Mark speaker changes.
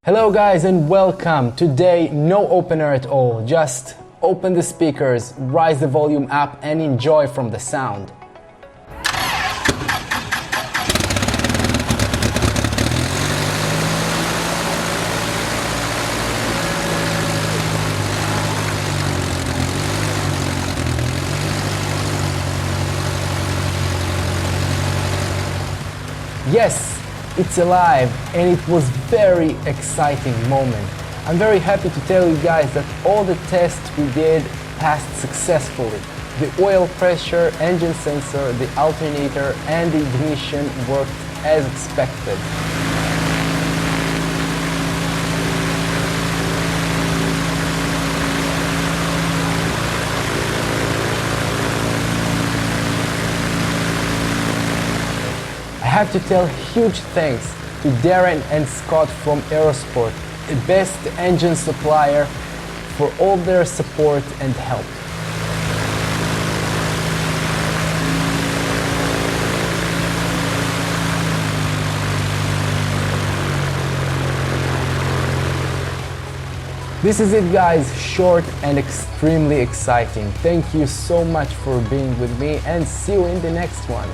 Speaker 1: Hello guys and welcome. Today no opener at all, just open the speakers, rise the volume up and enjoy from the sound. Yes, it's alive and it was very exciting moment. I'm very happy to tell you guys that all the tests we did passed successfully. The oil pressure, engine sensor, the alternator and the ignition worked as expected. I have to tell huge thanks to Darren and Scott from Aerosport, the best engine supplier, for all their support and help. This is it guys, short and extremely exciting. Thank you so much for being with me and see you in the next one.